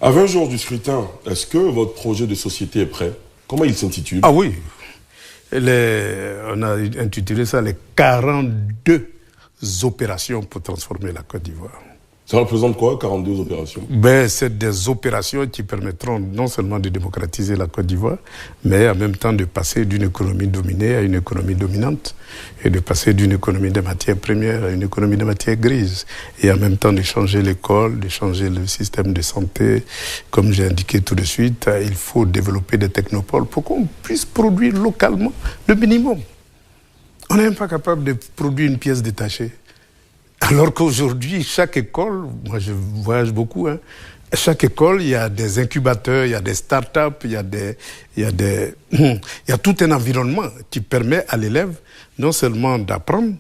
À 20 jours du scrutin, est-ce que votre projet de société est prêt? Comment il s'intitule? Ah oui, on a intitulé ça les 42 opérations pour transformer la Côte d'Ivoire. Ça représente quoi, 42 opérations? C'est des opérations qui permettront non seulement de démocratiser la Côte d'Ivoire, mais en même temps de passer d'une économie dominée à une économie dominante, et de passer d'une économie de matières premières à une économie de matières grises, et en même temps de changer l'école, de changer le système de santé. Comme j'ai indiqué tout de suite, il faut développer des technopoles pour qu'on puisse produire localement le minimum. On n'est même pas capable de produire une pièce détachée. Alors qu'aujourd'hui, chaque école, moi je voyage beaucoup, chaque école, il y a des incubateurs, il y a des start-up, il y a tout un environnement qui permet à l'élève non seulement d'apprendre,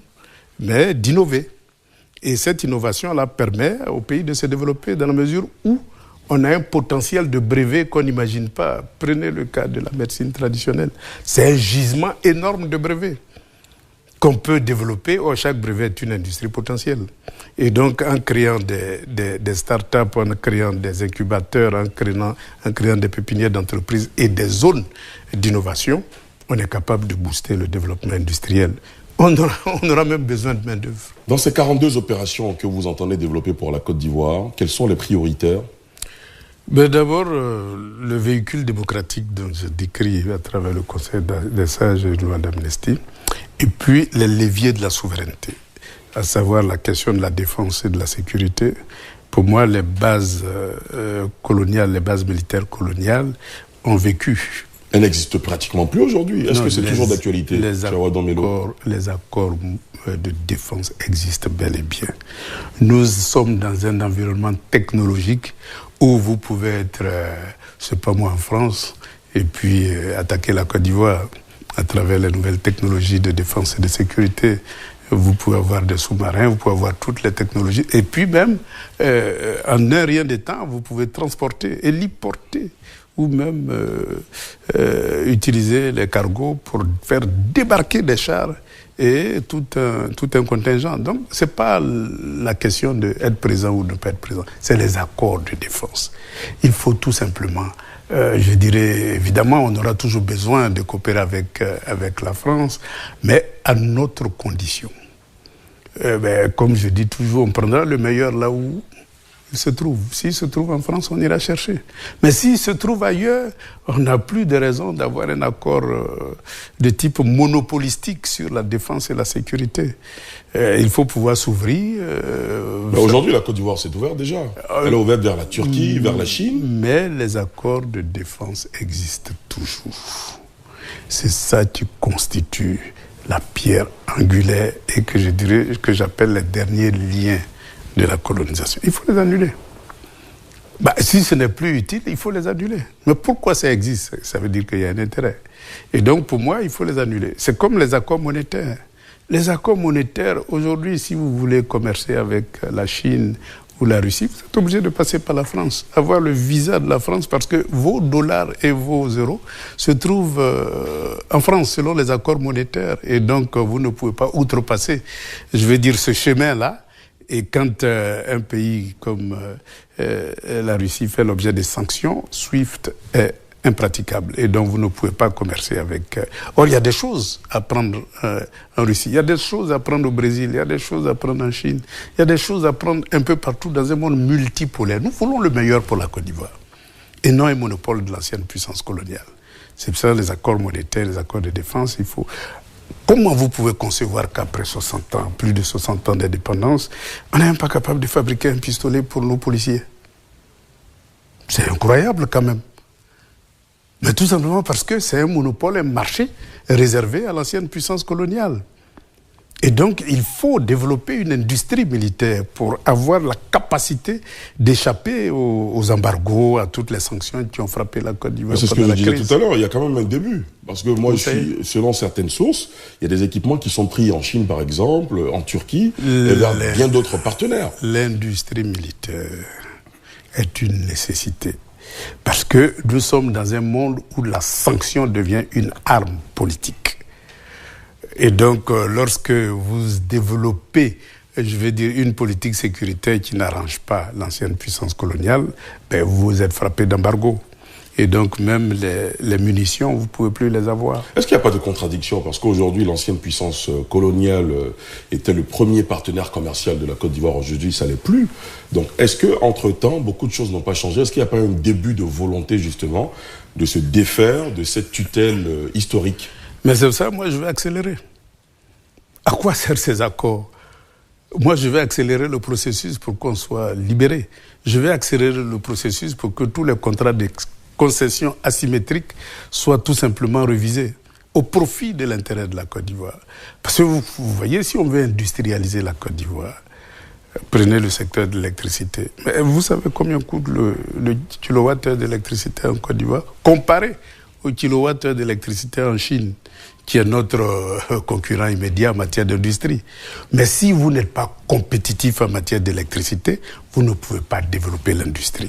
mais d'innover. Et cette innovation-là permet au pays de se développer dans la mesure où on a un potentiel de brevets qu'on n'imagine pas. Prenez le cas de la médecine traditionnelle. C'est un gisement énorme de brevets qu'on peut développer. Chaque brevet est une industrie potentielle. Et donc, en créant des start-up, en créant des incubateurs, en créant des pépinières d'entreprises et des zones d'innovation, on est capable de booster le développement industriel. On aura même besoin de main-d'œuvre. Dans ces 42 opérations que vous entendez développer pour la Côte d'Ivoire, quels sont les prioritaires? D'abord, le véhicule démocratique dont je décris à travers le Conseil des sages et la loi d'amnistie, et puis les leviers de la souveraineté, à savoir la question de la défense et de la sécurité. Pour moi, les bases coloniales, les bases militaires coloniales ont vécu. Elles n'existent pratiquement plus aujourd'hui. Est-ce que c'est toujours d'actualité? Les accords de défense existent bel et bien. Nous sommes dans un environnement technologique où vous pouvez être, je sais pas moi, en France, et puis attaquer la Côte d'Ivoire à travers les nouvelles technologies de défense et de sécurité. Vous pouvez avoir des sous-marins, vous pouvez avoir toutes les technologies. Et puis même, en un rien de temps, vous pouvez transporter, héliporter, ou même utiliser les cargos pour faire débarquer des chars et tout un contingent. Donc, ce n'est pas la question d'être présent ou de ne pas être présent, c'est les accords de défense. Il faut tout simplement, je dirais, évidemment, on aura toujours besoin de coopérer avec la France, mais à notre condition. Comme je dis toujours, on prendra le meilleur là où il se trouve. S'il se trouve en France, on ira chercher. Mais s'il se trouve ailleurs, on n'a plus de raison d'avoir un accord de type monopolistique sur la défense et la sécurité. Il faut pouvoir s'ouvrir. Aujourd'hui, la Côte d'Ivoire s'est ouverte déjà. Elle est ouverte vers la Turquie, vers la Chine. Mais les accords de défense existent toujours. C'est ça qui constitue la pierre angulaire et que j'appelle les derniers liens de la colonisation. Il faut les annuler. Si ce n'est plus utile, il faut les annuler. Mais pourquoi ça existe? Ça veut dire qu'il y a un intérêt. Et donc, pour moi, il faut les annuler. C'est comme les accords monétaires. Les accords monétaires, aujourd'hui, si vous voulez commercer avec la Chine ou la Russie, vous êtes obligé de passer par la France, avoir le visa de la France, parce que vos dollars et vos euros se trouvent en France, selon les accords monétaires. Et donc, vous ne pouvez pas outrepasser, je veux dire, ce chemin-là. Et quand un pays comme la Russie fait l'objet de sanctions, SWIFT est impraticable. Et donc, vous ne pouvez pas commercer avec... Or, il y a des choses à prendre en Russie. Il y a des choses à prendre au Brésil. Il y a des choses à prendre en Chine. Il y a des choses à prendre un peu partout dans un monde multipolaire. Nous voulons le meilleur pour la Côte d'Ivoire. Et non un monopole de l'ancienne puissance coloniale. C'est pour ça les accords monétaires, les accords de défense, il faut... Comment vous pouvez concevoir qu'après 60 ans, plus de 60 ans d'indépendance, on n'est même pas capable de fabriquer un pistolet pour nos policiers? C'est incroyable quand même. Mais tout simplement parce que c'est un monopole, un marché réservé à l'ancienne puissance coloniale. Et donc, il faut développer une industrie militaire pour avoir la capacité d'échapper aux embargos, à toutes les sanctions qui ont frappé la Côte d'Ivoire. C'est ce que je disais tout à l'heure, il y a quand même un début. Parce que moi, selon certaines sources, il y a des équipements qui sont pris en Chine, par exemple, en Turquie, et vers bien d'autres partenaires. L'industrie militaire est une nécessité. Parce que nous sommes dans un monde où la sanction devient une arme politique. Et donc, lorsque vous développez je vais dire, une politique sécuritaire qui n'arrange pas l'ancienne puissance coloniale, ben vous êtes frappé d'embargo. Et donc même les munitions, vous ne pouvez plus les avoir. Est-ce qu'il n'y a pas de contradiction? Parce qu'aujourd'hui, l'ancienne puissance coloniale était le premier partenaire commercial de la Côte d'Ivoire. Aujourd'hui, ça ne l'est plus. Donc, est-ce qu'entre-temps, beaucoup de choses n'ont pas changé? Est-ce qu'il n'y a pas un début de volonté, justement, de se défaire de cette tutelle historique? Mais c'est ça, moi, je vais accélérer. À quoi servent ces accords? Moi, je vais accélérer le processus pour qu'on soit libéré. Je vais accélérer le processus pour que tous les contrats de concessions asymétriques soient tout simplement révisés au profit de l'intérêt de la Côte d'Ivoire. Parce que vous voyez, si on veut industrialiser la Côte d'Ivoire, prenez le secteur de l'électricité. Mais vous savez combien coûte le kilowattheure d'électricité en Côte d'Ivoire comparé au kilowattheure d'électricité en Chine, qui est notre concurrent immédiat en matière d'industrie. Mais si vous n'êtes pas compétitif en matière d'électricité, vous ne pouvez pas développer l'industrie.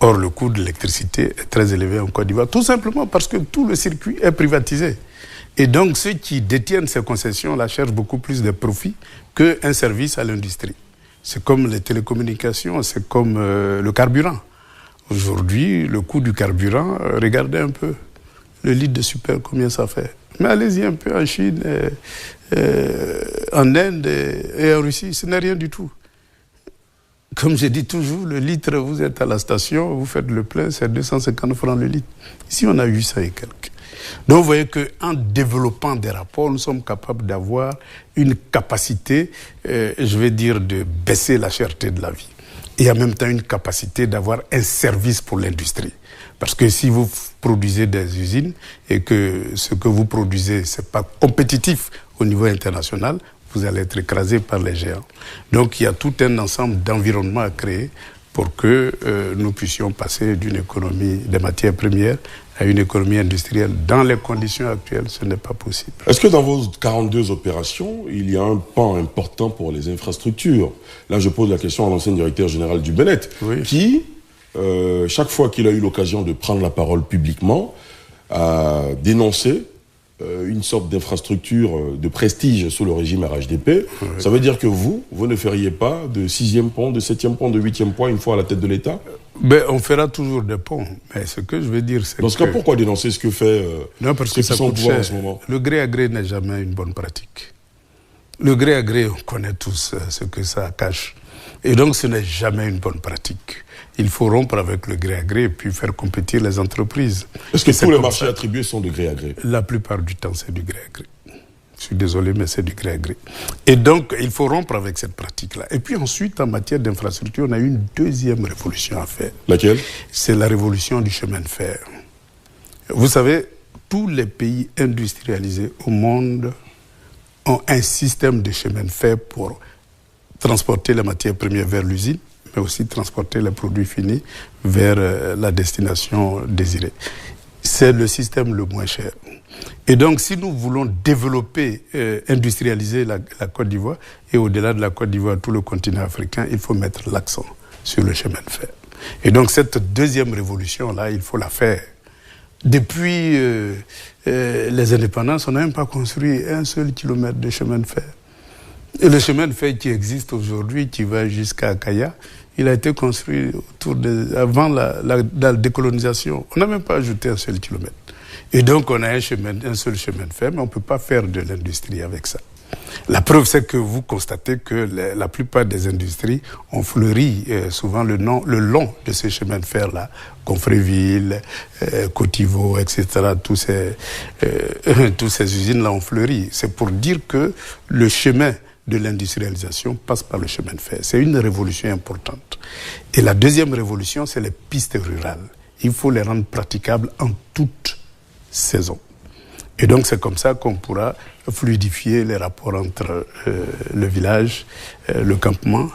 Or, le coût de l'électricité est très élevé en Côte d'Ivoire, tout simplement parce que tout le circuit est privatisé. Et donc, ceux qui détiennent ces concessions-là cherchent beaucoup plus de profits qu'un service à l'industrie. C'est comme les télécommunications, c'est comme le carburant. Aujourd'hui, le coût du carburant, regardez un peu. Le litre de super, combien ça fait? Mais allez-y un peu en Chine, en Inde et en Russie, ce n'est rien du tout. Comme je dis toujours, le litre, vous êtes à la station, vous faites le plein, c'est 250 francs le litre. Ici, on a 800 et quelques. Donc, vous voyez qu'en développant des rapports, nous sommes capables d'avoir une capacité, je vais dire, de baisser la cherté de la vie. Et en même temps, une capacité d'avoir un service pour l'industrie. Parce que si vous produisez des usines et que ce que vous produisez, ce n'est pas compétitif au niveau international, vous allez être écrasé par les géants. Donc il y a tout un ensemble d'environnements à créer pour que nous puissions passer d'une économie des matières premières à une économie industrielle. Dans les conditions actuelles, ce n'est pas possible. Est-ce que dans vos 42 opérations, il y a un pan important pour les infrastructures? Là, je pose la question à l'ancien directeur général du BNET, oui, qui, chaque fois qu'il a eu l'occasion de prendre la parole publiquement, a dénoncé une sorte d'infrastructure de prestige sous le régime RHDP. Oui. Ça veut dire que vous ne feriez pas de 6e pont, de 7e pont, de 8e pont une fois à la tête de l'État? Ben, on fera toujours des ponts. Mais ce que je veux dire, c'est que... Dans ce cas, pourquoi dénoncer ce que fait non, parce que ça coûte cher. En ce moment? Le gré à gré n'est jamais une bonne pratique. Le gré à gré, on connaît tous ce que ça cache. Et donc, ce n'est jamais une bonne pratique. Il faut rompre avec le gré à gré et puis faire compétir les entreprises. Est-ce que tous les marchés attribués sont de gré à gré? La plupart du temps, c'est du gré à gré. Je suis désolé, mais c'est du gré à gré. Et donc, il faut rompre avec cette pratique-là. Et puis ensuite, en matière d'infrastructure, on a une deuxième révolution à faire. Laquelle? C'est la révolution du chemin de fer. Vous savez, tous les pays industrialisés au monde ont un système de chemin de fer pour transporter les matières premières vers l'usine, mais aussi transporter les produits finis vers la destination désirée. C'est le système le moins cher. Et donc, si nous voulons développer, industrialiser la Côte d'Ivoire, et au-delà de la Côte d'Ivoire, tout le continent africain, il faut mettre l'accent sur le chemin de fer. Et donc, cette deuxième révolution-là, il faut la faire. Depuis les indépendances, on n'a même pas construit un seul kilomètre de chemin de fer. Et le chemin de fer qui existe aujourd'hui, qui va jusqu'à Kaya, il a été construit avant la décolonisation. On n'a même pas ajouté un seul kilomètre. Et donc, on a un seul chemin de fer, mais on ne peut pas faire de l'industrie avec ça. La preuve, c'est que vous constatez que la plupart des industries ont fleuri souvent le long de ces chemins de fer-là. Confréville, Cotivo, etc. Tous ces usines-là ont fleuri. C'est pour dire que le chemin de l'industrialisation passe par le chemin de fer. C'est une révolution importante. Et la deuxième révolution, c'est les pistes rurales. Il faut les rendre praticables en toute saison. Et donc, c'est comme ça qu'on pourra fluidifier les rapports entre le village, le campement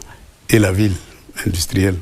et la ville industrielle.